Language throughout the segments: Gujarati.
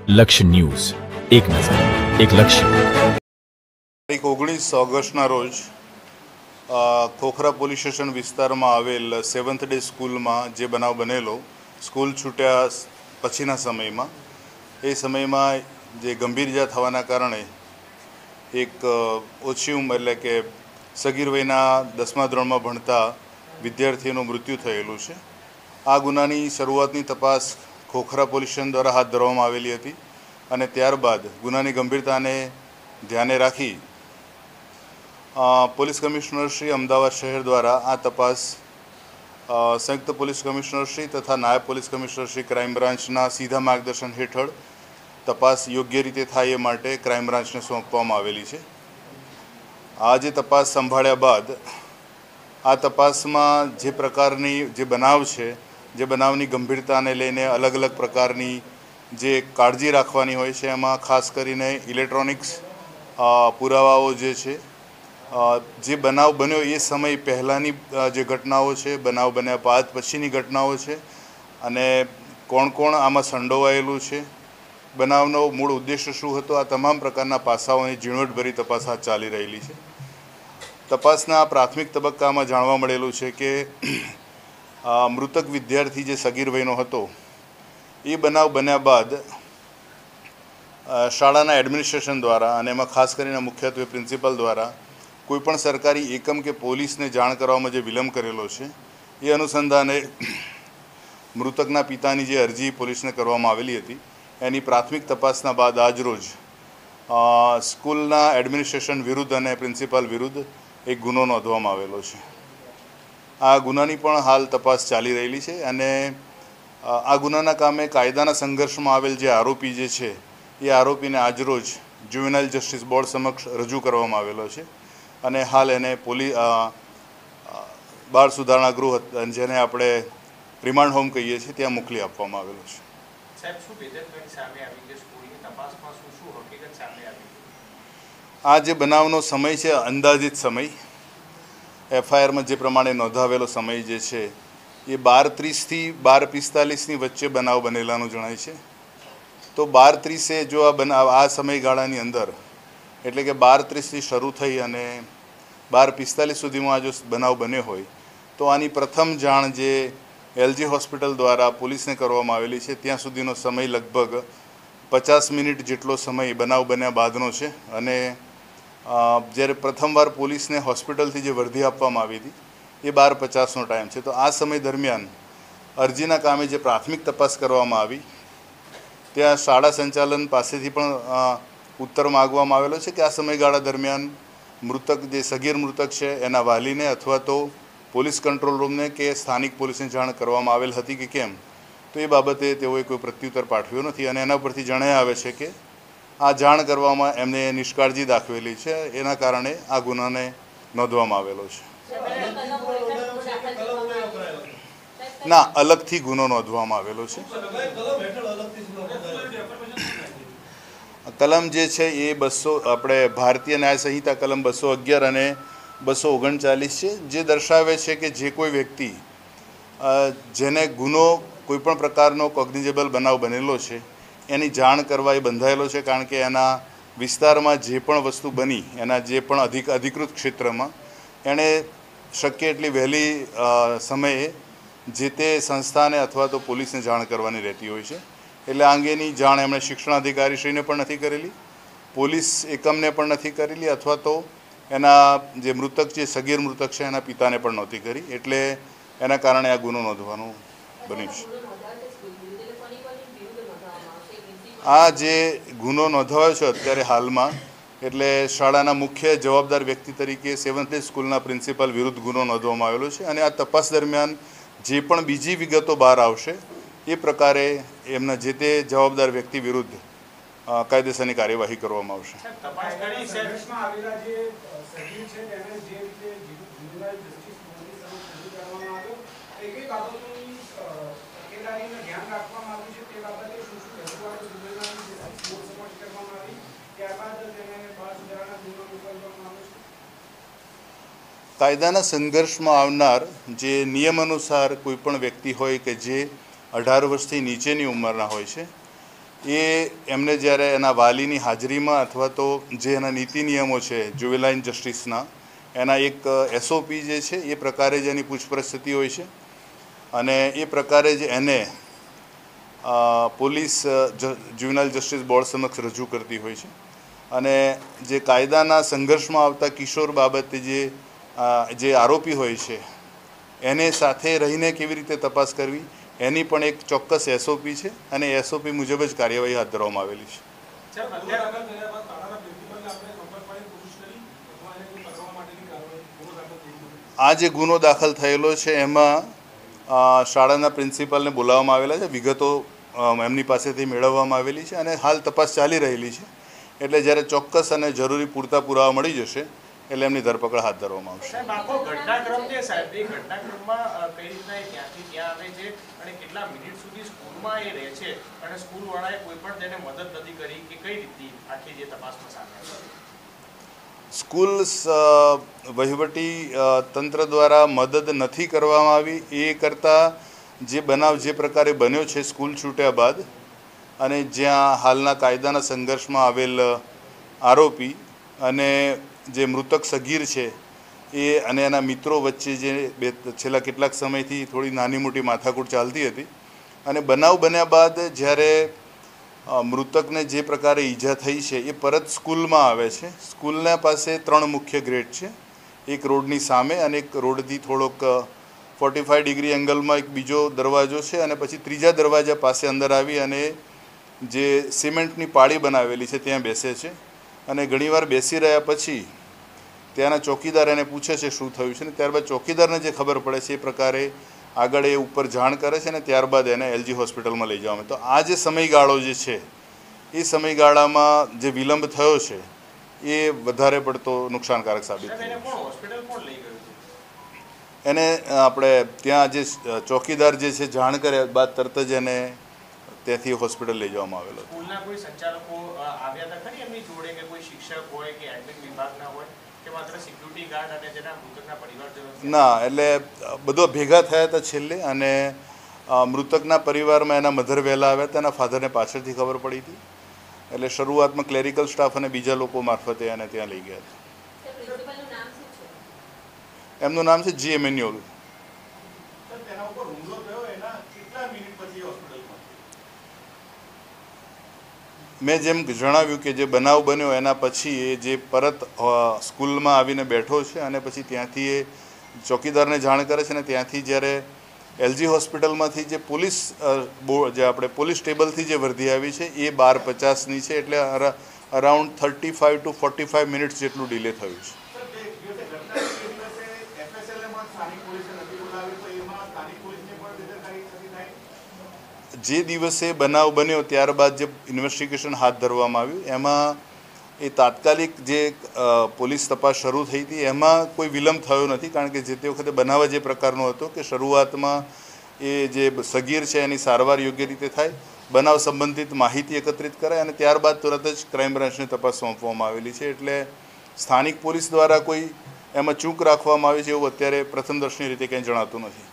લક્ષ્ય ન્યૂઝ, એક નજર, એક લક્ષ્ય। તારીખ 19 ઓગસ્ટના રોજ ખોખરા પોલીસ સ્ટેશન વિસ્તારમાં આવેલ 7th ડે સ્કૂલમાં જે બનાવ બનેલો, સ્કૂલ છૂટ્યા પછીના સમયમાં, એ સમયમાં જે ગંભીર ઇજા થવાના કારણે એક ઓછી ઉંમર એટલે કે સગીર વયના 10મા ધોરણમાં ભણતા વિદ્યાર્થીનું મૃત્યુ થયેલું છે। આ ગુનાની શરૂઆતની તપાસ ખોખરા પોલીસ સ્ટેશન દ્વારા હાથ ધરવામાં આવેલી હતી અને ત્યારબાદ ગુનાની ગંભીરતાને ધ્યાને રાખી પોલીસ કમિશનર શ્રી અમદાવાદ શહેર દ્વારા આ તપાસ સંયુક્ત પોલીસ કમિશનર શ્રી તથા નાયબ પોલીસ કમિશનર શ્રી ક્રાઇમ બ્રાન્ચના સીધા માર્ગદર્શન હેઠળ તપાસ યોગ્ય રીતે થાય એ માટે ક્રાઇમ બ્રાન્ચને સોંપવામાં આવેલી છે। આ જે તપાસ સંભાળ્યા બાદ આ તપાસમાં જે પ્રકારની જે બનાવ છે, જે બનાવની ગંભીરતાને લઈને અલગ અલગ પ્રકારની જે કાળજી રાખવાની હોય છે, એમાં ખાસ કરીને ઇલેક્ટ્રોનિક્સ પુરાવાઓ જે છે, જે બનાવ બન્યો એ સમય પહેલાંની જે ઘટનાઓ છે, બનાવ બન્યા બાદ પછીની ઘટનાઓ છે અને કોણ કોણ આમાં સંડોવાયેલું છે, બનાવનો મૂળ ઉદ્દેશ્ય શું હતો, આ તમામ પ્રકારના પાસાઓની ઝીણવટભરી તપાસ હાથ ચાલી રહેલી છે। તપાસના પ્રાથમિક તબક્કામાં જાણવા મળેલું છે કે મૃતક વિદ્યાર્થી જે સગીર વયનો હતો એ બનાવ બન્યા બાદ શાળાના એડમિનિસ્ટ્રેશન દ્વારા અને એમાં ખાસ કરીને મુખ્યત્વે પ્રિન્સિપલ દ્વારા કોઈપણ સરકારી એકમ કે પોલીસને જાણ કરવામાં જે વિલંબ કરેલો છે એ અનુસંધાને મૃતકના પિતાની જે અરજી પોલીસને કરવામાં આવેલી હતી એની પ્રાથમિક તપાસના બાદ આજરોજ સ્કૂલના એડમિનિસ્ટ્રેશન વિરુદ્ધ અને પ્રિન્સિપાલ વિરુદ્ધ એક ગુનો નોંધવામાં આવેલો છે। આ ગુનાની પણ હાલ તપાસ ચાલી રહેલી છે અને આ ગુનાના કામે કાયદાના સંઘર્ષમાં આવેલ જે આરોપી જે છે એ આરોપીને આજરોજ જ્યુવેનાઇલ જસ્ટિસ બોર્ડ સમક્ષ રજૂ કરવામાં આવેલો છે અને હાલ એને બાળ સુધારણા ગૃહ જેને આપણે રિમાન્ડ હોમ કહીએ છીએ ત્યાં મોકલી આપવામાં આવેલો છે। આ જે બનાવનો સમય છે અંદાજિત સમય એફઆઈઆરમાં જે પ્રમાણે નોંધાવેલો સમય જે છે એ 12:30 થી 12:45ની વચ્ચે બનાવ બનેલાનું જણાય છે। તો 12:30 જો આ બનાવ આ સમયગાળાની અંદર એટલે કે 12:30થી શરૂ થઈ અને 12:45 સુધીમાં આ જો બનાવ બન્યો હોય તો આની પ્રથમ જાણ જે એલજી હોસ્પિટલ દ્વારા પોલીસને કરવામાં આવેલી છે ત્યાં સુધીનો સમય લગભગ 50 મિનિટ જેટલો સમય બનાવ બન્યા બાદનો છે અને જ્યારે પ્રથમવાર પોલીસને હોસ્પિટલથી જે વર્દી આપવામાં આવી હતી એ 12:50નો ટાઈમ છે। તો આ સમય દરમિયાન અરજીના કામે જે પ્રાથમિક તપાસ કરવામાં આવી ત્યાં શાળા સંચાલન પાસેથી પણ ઉત્તર માગવામાં આવેલો છે કે આ સમયગાળા દરમિયાન મૃતક જે સગીર મૃતક છે એના વાલીને અથવા તો પોલીસ કંટ્રોલ રૂમને કે સ્થાનિક પોલીસને જાણ કરવામાં આવેલ હતી કે કેમ, તો એ બાબતે તેઓએ કોઈ પ્રત્યુત્તર પાઠવ્યો નથી અને એના પરથી જણાય આવે છે કે આ જાણ કરવામાં એમને નિષ્કાળજી દાખવેલી છે, એના કારણે આ ગુનાને નોંધવામાં આવેલો છે। ના, અલગથી ગુનો નોંધવામાં આવેલો છે। કલમ જે છે એ 200 આપણે ભારતીય ન્યાય સંહિતા કલમ 211 અને 239 છે, જે દર્શાવે છે કે જે કોઈ વ્યક્તિ જેને ગુનો કોઈપણ પ્રકારનો કોગ્નિઝેબલ બનાવ બનેલો છે એની જાણ કરવા એ બંધાયેલો છે, કારણ કે એના વિસ્તારમાં જે પણ વસ્તુ બની એના જે પણ અધિકૃત ક્ષેત્રમાં એણે શક્ય એટલી વહેલી સમયે જે તે સંસ્થાને અથવા તો પોલીસને જાણ કરવાની રહેતી હોય છે। એટલે આ અંગેની જાણ એમણે શિક્ષણાધિકારીશ્રીને પણ નથી કરેલી, પોલીસ એકમને પણ નથી કરેલી અથવા તો એના જે મૃતક જે સગીર મૃતક છે એના પિતાને પણ નહોતી કરી, એટલે એના કારણે આ ગુનો નોંધવાનું બન્યું છે। આ જે ગુનો નોંધાયો છે અત્યારે હાલમાં, એટલે શાળાના મુખ્ય જવાબદાર વ્યક્તિ તરીકે 7th ડે સ્કૂલના પ્રિન્સિપાલ વિરુદ્ધ ગુનો નોંધવામાં આવેલો છે અને આ તપાસ દરમિયાન જે પણ બીજી વિગતો બહાર આવશે એ પ્રકારે એમના જે તે જવાબદાર વ્યક્તિ વિરુદ્ધ કાયદેસરની કાર્યવાહી કરવામાં આવશે। કાયદાના સંઘર્ષમાં આવનાર જે નિયમ અનુસાર કોઈપણ વ્યક્તિ હોય કે જે 18 વર્ષથી નીચેની ઉંમરના હોય છે એ એમને જ્યારે એના વાલીની હાજરીમાં અથવા તો જે એના નીતિ નિયમો છે જુવેલાઇન જસ્ટિસના એના એક એસઓપી જે છે એ પ્રકારે જ એની પૂછપરછ થતી હોય છે અને એ પ્રકારે જ એને પોલીસ જ્યુવેનાઇલ જસ્ટિસ બોર્ડ સમક્ષ રજૂ કરતી હોય છે અને જે કાયદાના સંઘર્ષમાં આવતા કિશોર બાબતે જે આરોપી હોય છે એને સાથે રહીને કેવી રીતે તપાસ કરવી એની પણ એક ચોક્કસ એસઓપી છે અને એસઓપી મુજબ જ કાર્યવાહી હાથ ધરવામાં આવેલી છે। આ જે ગુનો દાખલ થયેલો છે એમાં શાળાના પ્રિન્સિપાલને બોલાવવામાં આવેલા છે, વિગતો એમની પાસેથી મેળવવામાં આવેલી છે અને હાલ તપાસ ચાલી રહેલી છે, એટલે જ્યારે ચોક્કસ અને જરૂરી પૂરતા પુરાવા મળી જશે એટલે એમની ધરપકડ હાથ ધરવામાં આવશે। ઘટનાક્રમ છે સાહેબ, એ ઘટનાક્રમમાં કઈ રીતના ત્યાંથી ત્યાં આવે છે અને કેટલા મિનિટ સુધી સ્કૂલમાં એ રહે છે અને સ્કૂલવાળાએ કોઈ પણ તેને મદદ નથી કરી કે કઈ રીતની આખી જે તપાસમાં સામે આવે? સ્કૂલ વહીવટી તંત્ર દ્વારા મદદ નથી કરવામાં આવી, એ કરતાં જે બનાવ જે પ્રકારે બન્યો છે સ્કૂલ છૂટ્યા બાદ અને જ્યાં હાલના કાયદાના સંઘર્ષમાં આવેલ આરોપી અને જે મૃતક સગીર છે એ અને એના મિત્રો વચ્ચે જે છેલ્લા કેટલાક સમયથી થોડી નાની મોટી માથાકૂટ ચાલતી હતી અને બનાવ બન્યા બાદ જ્યારે મૃતકને જે પ્રકારે ઈજા થઈ છે એ પરત સ્કૂલમાં આવે છે। સ્કૂલના પાસે 3 મુખ્ય ગેટ છે, એક રોડની સામે અને એક રોડથી થોડોક 45 ડિગ્રી એંગલમાં એક બીજો દરવાજો છે અને પછી ત્રીજા દરવાજા પાસે અંદર આવી અને જે સિમેન્ટની પાળી બનાવેલી છે ત્યાં બેસે છે અને ઘણીવાર બેસી રહ્યા પછી ત્યાંના ચોકીદાર એને પૂછે છે શું થયું છે ને ત્યારબાદ ચોકીદારને જે ખબર પડે છે એ પ્રકારે આગળ એ ઉપર જાણ કરે છે અને ત્યારબાદ એને એલજી હોસ્પિટલમાં લઈ જવામાં। તો આ જે સમયગાળો જે છે એ સમયગાળામાં જે વિલંબ થયો છે એ વધારે પડતો નુકસાનકારક સાબિત થયો છે। એને આપણે ત્યાં જે ચોકીદાર જે છે જાણ કર્યા બાદ તરત જ એને ત્યાંથી હોસ્પિટલ લઈ જવામાં આવેલો। સ્કૂલના કોઈ સંચાલકો આવ્યા હતા ખરી એમની જોડે કે કોઈ શિક્ષક હોય કે એડમિન વિભાગના હોય કે માત્ર સિક્યુરિટી ગાર્ડ અને જેના મૃતકના પરિવારજનો? ના, એટલે બધો ભેગા થયા હતા છેલ્લે અને મૃતકના પરિવારમાં એના મધર વહેલા આવ્યા હતા, એના ફાધરને પાછળથી ખબર પડી હતી એટલે શરૂઆતમાં ક્લેરિકલ સ્ટાફ અને બીજા લોકો મારફતે એને ત્યાં લઈ ગયા હતા। એમનું નામ છે જી એમેન્યુઅલ। મેં જેમ જણાવ્યું કે જે બનાવ બન્યો એના પછી એ જે પરત સ્કૂલમાં આવીને બેઠો છે અને પછી ત્યાંથી એ ચોકીદારને જાણ કરે છે અને ત્યાંથી જ્યારે એલજી હોસ્પિટલમાંથી જે પોલીસ જે આપણે પોલીસ ટેબલથી જે વર્ધી આવી છે એ 12:50ની છે એટલે અરાઉન્ડ 35 to 45 મિનિટ્સ જેટલું ડિલે થયું છે। જે દિવસે બનાવ બન્યો ત્યારબાદ જે ઇન્વેસ્ટિગેશન હાથ ધરવામાં આવ્યું એમાં એ તાત્કાલિક જે પોલીસ તપાસ શરૂ થઈ હતી એમાં કોઈ વિલંબ થયો નથી, કારણ કે જે તે વખતે બનાવ જે પ્રકારનો હતો કે શરૂઆતમાં એ જે સગીર છે એની સારવાર યોગ્ય રીતે થાય, બનાવ સંબંધિત માહિતી એકત્રિત કરાય અને ત્યારબાદ તરત જ ક્રાઇમ બ્રાન્ચને તપાસ સોંપવામાં આવેલી છે। એટલે સ્થાનિક પોલીસ દ્વારા કોઈ એમાં ચૂક રાખવામાં આવી છે એવું અત્યારે પ્રથમદર્શની રીતે કંઈ જણાતું નથી।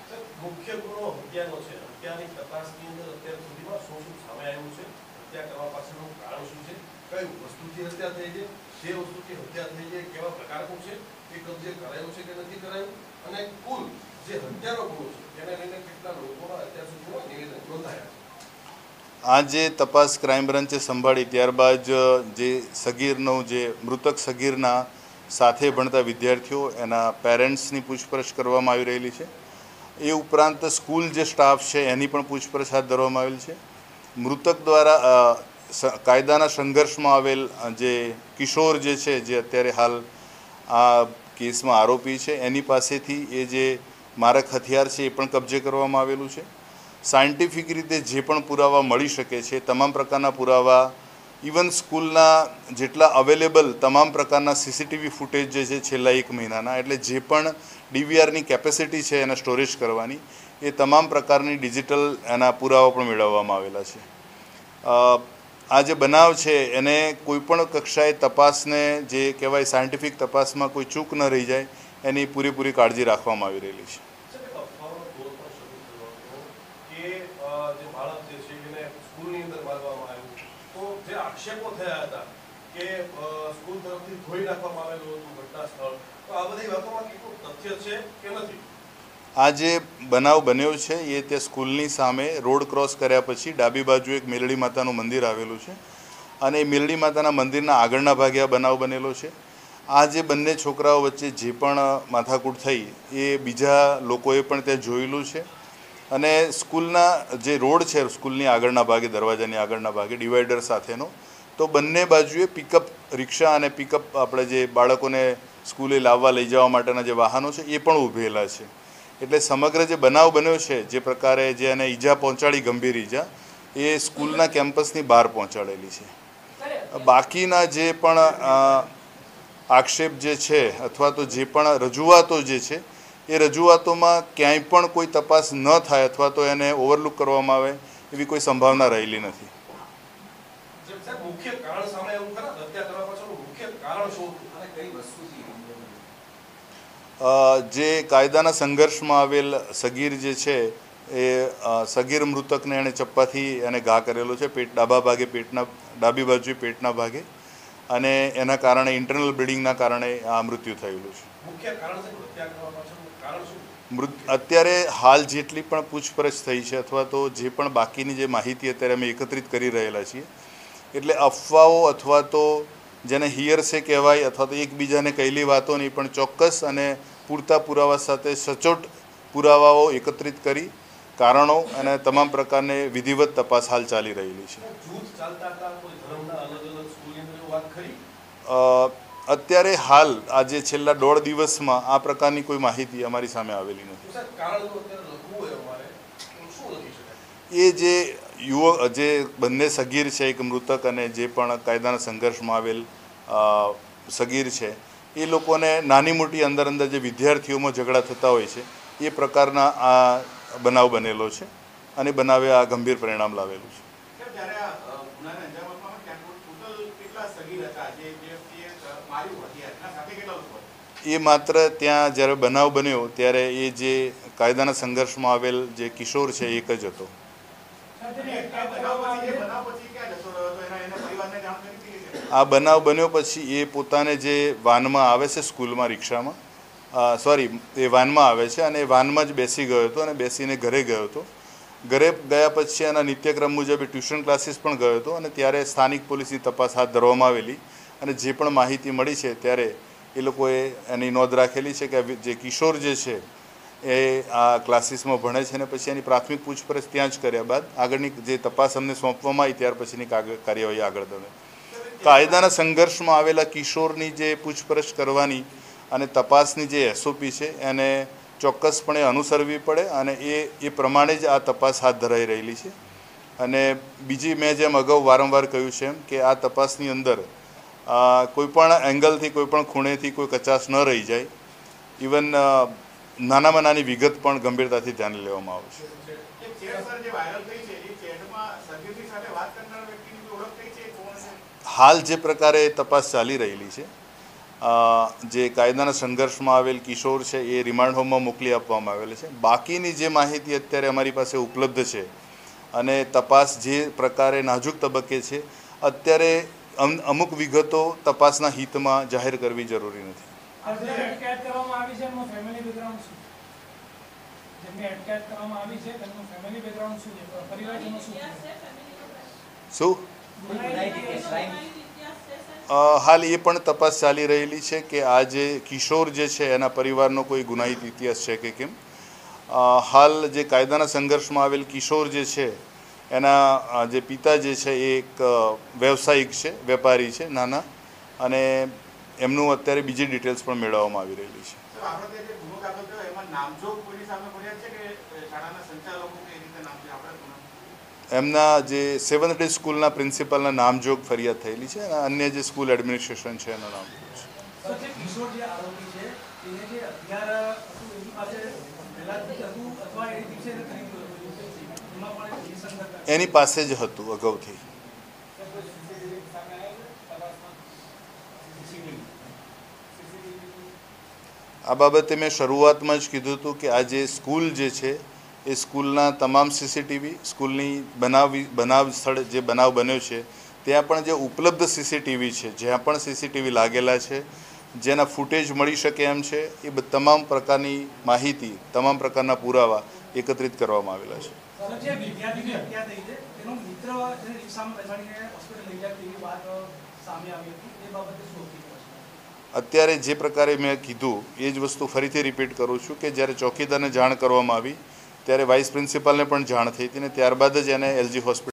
મુખ્ય ગુનો હત્યાનો છે, હત્યાની તપાસની અંદર અત્યાર સુધીમાં શું સામે આવ્યું છે, હત્યા કરવા પાછળનું કારણ શું છે, કઈ વસ્તુથી હત્યા થઈ છે, જે વસ્તુથી હત્યા થઈ છે કેવા પ્રકારનું છે, એ કબજે કરાયું છે કે નથી કરાયું અને કુલ જે હત્યાનો ગુનો છે એને લઈને કેટલા લોકોના અત્યાર સુધીમાં નિવેદન નોંધાયા છે? આ જે તપાસ ક્રાઇમ બ્રાન્ચે સંભાળી ત્યારબાદ જે સગીરનો જે મૃતક સગીરના સાથે ભણતા વિદ્યાર્થીઓ એના પેરેન્ટ્સની પૂછપરછ કરવામાં આવી રહેલી છે। એ ઉપરાંત સ્કૂલ જે સ્ટાફ છે એની પણ પૂછપરછ હાથ ધરવામાં આવેલ છે। મૃતક દ્વારા કાયદાના સંઘર્ષમાં આવેલ જે કિશોર જે છે જે અત્યારે હાલ આ કેસમાં આરોપી છે એની પાસેથી એ જે મારક હથિયાર છે એ પણ કબજે કરવામાં આવેલું છે। સાયન્ટિફિક રીતે જે પણ પુરાવા મળી શકે છે તમામ પ્રકારના પુરાવા, ઇવન સ્કૂલના જેટલા અવેલેબલ તમામ પ્રકારના સીસીટીવી ફૂટેજ જે છે છેલ્લા 1 મહિનાના, એટલે જે પણ ડીવીઆરની કેપેસિટી છે એના સ્ટોરેજ કરવાની એ તમામ પ્રકારની ડિજિટલ એના પુરાવા પણ મેળવવામાં આવેલા છે। આ જે બનાવ છે એને કોઈપણ કક્ષાએ તપાસને જે કહેવાય સાયન્ટિફિક તપાસમાં કોઈ ચૂક ન રહી જાય એની પૂરેપૂરી કાળજી રાખવામાં આવી રહેલી છે। કે જે બાળક જે છે એને સ્કૂલની અંદર મારવામાં આવ્યું આક્ષેપો થયા હતા કે સ્કૂલ તરફથી ધોઈ નાખવામાં આવેલું હતું ઘટના સ્થળ, તો આ બધી વાતોમાં કેટલું તથ્ય છે કે નથી? આ જે બનાવ બન્યો છે એ તે સ્કૂલની સામે રોડ ક્રોસ કર્યા પછી ડાબી બાજુ એક મેલડી માતાનું મંદિર આવેલું છે અને એ મેલડી માતાના મંદિરના આગળના ભાગે આ બનાવ બનેલો છે. આ જે બંને છોકરાઓ વચ્ચે જે પણ માથાકૂટ થઈ એ બીજા લોકોએ પણ ત્યાં જોયેલું છે અને સ્કૂલના જે રોડ છે સ્કૂલની આગળના ભાગે, દરવાજાની આગળના ભાગે ડિવાઈડર સાથેનો, તો બંને બાજુએ પિકઅપ રિક્ષા અને પિકઅપ આપણે જે બાળકોને સ્કૂલે લાવવા લઈ જવા માટેના જે વાહનો છે એ પણ ઊભેલા છે. એટલે સમગ્ર જે બનાવ બન્યો છે, જે પ્રકારે જે એને ઈજા પહોંચાડી, ગંભીર ઈજા, એ સ્કૂલના કેમ્પસની બહાર પહોંચાડેલી છે. બાકીના જે પણ આક્ષેપ જે છે અથવા તો જે પણ રજૂઆતો જે છે એ રજૂઆતોમાં ક્યાંય પણ કોઈ તપાસ ન થાય અથવા તો એને ઓવરલુક કરવામાં આવે એવી કોઈ સંભાવના રહેલી નથી. મુખ્ય કારણ સામે એવું ખરા, હત્યા કરવા પાછળનું મુખ્ય કારણ શું અને કઈ વસ્તુથી? જે કાયદાના સંઘર્ષમાં આવેલ સગીર જે છે એ સગીર મૃતકને એણે ચપ્પાથી એને ઘા કરેલો છે, ડાબા ભાગે, ડાબી બાજુ પેટના ભાગે, અને એના કારણે ઇન્ટરનલ બ્લીડિંગના કારણે આ મૃત્યુ થયેલું છે. મુખ્ય કારણ છે હત્યા કરવા પાછળનું કારણ શું? અત્યારે હાલ જેટલી પણ પૂછપરછ થઈ છે અથવા તો જે પણ બાકીની જે માહિતી અત્યારે અમે એકત્રિત કરી રહેલા છીએ, એટલે અફવાઓ અથવા તો જેને હિયરસે કહેવાય અથવા તો એકબીજાને કહેલી વાતો નહીં, પણ ચોક્કસ અને પૂરતા પુરાવા સાથે સચોટ પુરાવાઓ એકત્રિત કરી કારણો અને તમામ પ્રકારની વિધિવત તપાસ હાલ ચાલી રહેલી છે. અત્યારે હાલ આજે છેલ્લા 1.5 દિવસમાં આ પ્રકારની કોઈ માહિતી અમારી સામે આવેલી નથી. એ જે બંને સગીર છે, એક મૃતક અને જે પણ કાયદાના સંઘર્ષમાં આવેલ સગીર છે, એ લોકોને નાની મોટી અંદર જે વિદ્યાર્થીઓમાં ઝઘડા થતા હોય છે એ પ્રકારના આ બનાવ બનેલો છે અને બનાવે આ ગંભીર પરિણામ લાવેલું છે. એ માત્ર ત્યાં જ્યારે બનાવ બન્યો ત્યારે એ જે કાયદાના સંઘર્ષમાં આવેલ જે કિશોર છે એક જ હતો. આ બનાવ બન્યો પછી એ પોતાને જે વાનમાં આવે છે, સ્કૂલમાં રિક્ષામાં, એ વાનમાં આવે છે અને એ વાનમાં જ બેસી ગયો હતો અને બેસીને ઘરે ગયો હતો. ઘરે ગયા પછી એના નિત્યક્રમ મુજબ ટ્યુશન ક્લાસીસ પણ ગયો હતો અને ત્યારે સ્થાનિક પોલીસની તપાસ હાથ ધરવામાં આવેલી અને જે પણ માહિતી મળી છે ત્યારે એ લોકોએ એની નોંધ રાખેલી છે કે જે કિશોર જે છે એ આ ક્લાસીસમાં ભણે છે અને પછી એની પ્રાથમિક પૂછપરછ ત્યાં જ કર્યા બાદ આગળની જે તપાસ અમને સોંપવામાં આવી ત્યાર પછીની કાર્યવાહી આગળ ધરે. કાયદાના સંઘર્ષમાં આવેલા કિશોરની જે પૂછપરછ કરવાની અને તપાસની જે SOP છે એને ચોક્કસપણે અનુસરવી પડે અને એ પ્રમાણે જ આ તપાસ હાથ ધરાઈ રહેલી છે. અને બીજી મેં જેમ અગાઉ વારંવાર કહ્યું છે એમ કે આ તપાસની અંદર કોઈપણ એંગલથી, કોઈપણ ખૂણેથી કોઈ કચાશ ન રહી જાય. ઇવન નાનામાં નાની વિગત પણ ગંભીરતાથી ધ્યાને લેવામાં આવે છે. હાલ જે પ્રકારે તપાસ ચાલી રહેલી છે, જે કાયદાના સંઘર્ષમાં આવેલ કિશોર છે એ રિમાન્ડ હોમમાં મોકલી આપવામાં આવેલ છે. બાકીની જે માહિતી અત્યારે અમારી પાસે ઉપલબ્ધ છે અને તપાસ જે પ્રકારે નાજુક તબક્કે છે, અત્યારે અમુક વિગતો તપાસના હિતમાં જાહેર કરવી જરૂરી નથી. શું હાલ એ પણ તપાસ ચાલી રહેલી છે કે આ જે કિશોર જે છે એના પરિવારનો કોઈ ગુનાહિત ઇતિહાસ છે કે કેમ. હાલ જે કાયદાના સંઘર્ષમાં આવેલ કિશોર જે છે એના જે પિતા જે છે એ એક વ્યવસાયિક છે, વેપારી છે નાના, અને એમનું અત્યારે બીજી ડિટેલ્સ પણ મેળવવામાં આવી રહેલી છે. એમના જે 7th ડે સ્કૂલના પ્રિન્સિપલના નામજોગ ફરિયાદ થયેલી છે અને અન્ય જે સ્કૂલ એડમિનિસ્ટ્રેશન છે એનું નામ એની પાસે જ હતું અગાઉથી. આ બાબતે મેં શરૂઆતમાં જ કીધું હતું કે આ જે સ્કૂલ જે છે એ સ્કૂલના તમામ CCTV, સ્કૂલની બનાવ સ્થળે જે બનાવ બન્યો છે ત્યાં પણ જે ઉપલબ્ધ સીસીટીવી છે, જ્યાં પણ સીસીટીવી લાગેલા છે, જેના ફૂટેજ મળી શકે એમ છે, એ તમામ પ્રકારની માહિતી, તમામ પ્રકારના પુરાવા એકત્રિત કરવામાં આવેલા છે. અત્યારે જે પ્રકારે મેં કીધું એ જ વસ્તુ ફરીથી રિપીટ કરું છું કે જ્યારે ચોકીદારને જાણ કરવામાં આવી ત્યારે વાઇસ પ્રિન્સિપાલને પણ જાણ થઈ હતી ને ત્યારબાદ જ એને LG હોસ્પિટલ